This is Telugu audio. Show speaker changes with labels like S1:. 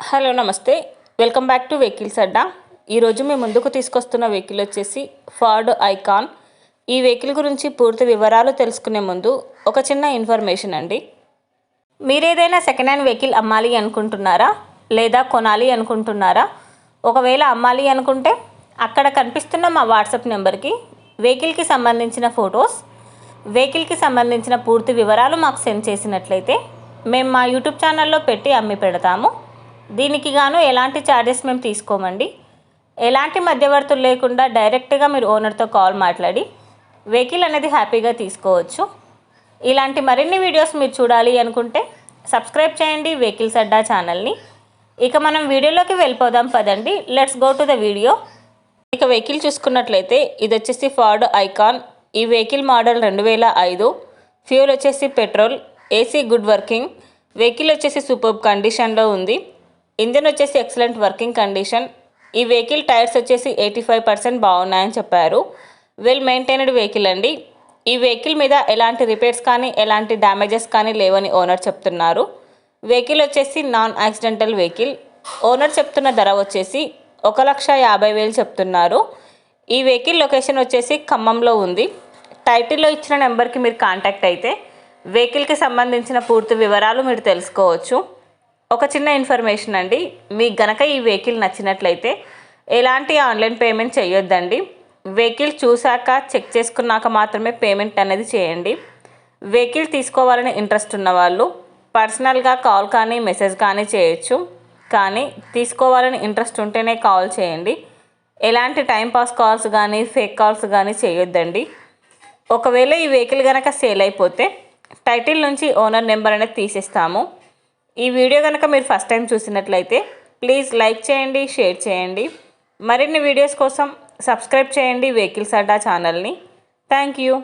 S1: హలో నమస్తే, వెల్కమ్ బ్యాక్ టు వెహికల్స్ అడ్డా. ఈరోజు మేము ముందుకు తీసుకొస్తున్న వెహికల్ వచ్చేసి ఫోర్డ్ ఐకాన్. ఈ వెహికల్ గురించి పూర్తి వివరాలు తెలుసుకునే ముందు ఒక చిన్న ఇన్ఫర్మేషన్ అండి. మీరేదైనా సెకండ్ హ్యాండ్ వెహికల్ అమ్మాలి అనుకుంటున్నారా లేదా కొనాలి అనుకుంటున్నారా? ఒకవేళ అమ్మాలి అనుకుంటే అక్కడ కనిపిస్తున్న మా వాట్సాప్ నెంబర్కి వెహికల్కి సంబంధించిన ఫొటోస్, వెహికల్కి సంబంధించిన పూర్తి వివరాలు మాకు సెండ్ చేసినట్లయితే మేము మా యూట్యూబ్ ఛానల్లో పెట్టి అమ్మి పెడతాము. దీనికి గాను ఎలాంటి ఛార్జెస్ మేము తీసుకోమండి. ఎలాంటి మధ్యవర్తులు లేకుండా డైరెక్ట్గా మీరు ఓనర్తో కాల్ మాట్లాడి వెహికల్ అనేది హ్యాపీగా తీసుకోవచ్చు. ఇలాంటి మరిన్ని వీడియోస్ మీరు చూడాలి అనుకుంటే సబ్స్క్రైబ్ చేయండి వెహికల్స్ అడ్డా ఛానల్ని. ఇక మనం వీడియోలోకి వెళ్ళిపోదాం పదండి. Let's go to the video. ఇక వెహికల్ చూసుకున్నట్లయితే ఇది వచ్చేసి ఫోర్డ్ ఐకాన్. ఈ వెహికల్ మోడల్ 2005. ఫ్యూల్ వచ్చేసి petrol. AC good working. Vehicle వచ్చేసి సూపర్ కండిషన్లో ఉంది. ఇంజన్ వచ్చేసి ఎక్సలెంట్ వర్కింగ్ కండిషన్. ఈ వెహికల్ టైర్స్ వచ్చేసి 85% బాగున్నాయని చెప్పారు. వెల్ మెయింటైన్డ్ వెహికల్ అండి. ఈ వెహికల్ మీద ఎలాంటి రిపేర్స్ కానీ ఎలాంటి డ్యామేజెస్ కానీ లేవని ఓనర్ చెప్తున్నారు. వెహికల్ వచ్చేసి నాన్ యాక్సిడెంటల్ వెహికల్. ఓనర్ చెప్తున్న ధర వచ్చేసి 1,50,000 చెప్తున్నారు. ఈ వెహికల్ లొకేషన్ వచ్చేసి ఖమ్మంలో ఉంది. టైటిల్లో ఇచ్చిన నెంబర్కి మీరు కాంటాక్ట్ అయితే వెహికల్కి సంబంధించిన పూర్తి వివరాలు మీరు తెలుసుకోవచ్చు. ఒక చిన్న ఇన్ఫర్మేషన్ అండి, మీకు గనక ఈ వెహికల్ నచ్చినట్లయితే ఎలాంటి ఆన్లైన్ పేమెంట్ చేయొద్దండి. వెహికల్ చూశాక చెక్ చేసుకున్నాక మాత్రమే పేమెంట్ అనేది చేయండి. వెహికల్ తీసుకోవాలని ఇంట్రెస్ట్ ఉన్న వాళ్ళు పర్సనల్గా కాల్ కానీ మెసేజ్ కానీ చేయొచ్చు. కానీ తీసుకోవాలని ఇంట్రెస్ట్ ఉంటేనే కాల్ చేయండి. ఎలాంటి టైంపాస్ కాల్స్ కానీ ఫేక్ కాల్స్ కానీ చేయొద్దండి. ఒకవేళ ఈ వెహికల్ కనుక సేల్ అయిపోతే టైటిల్ నుంచి ఓనర్ నెంబర్ అనేది తీసేస్తాము. ఈ వీడియో కనుక మీరు ఫస్ట్ టైం చూసినట్లయితే ప్లీజ్ లైక్ చేయండి, షేర్ చేయండి. మరిన్ని వీడియోస్ కోసం సబ్స్క్రైబ్ చేయండి వెహికల్స్ అడ్డా ఛానల్ని. Thank you.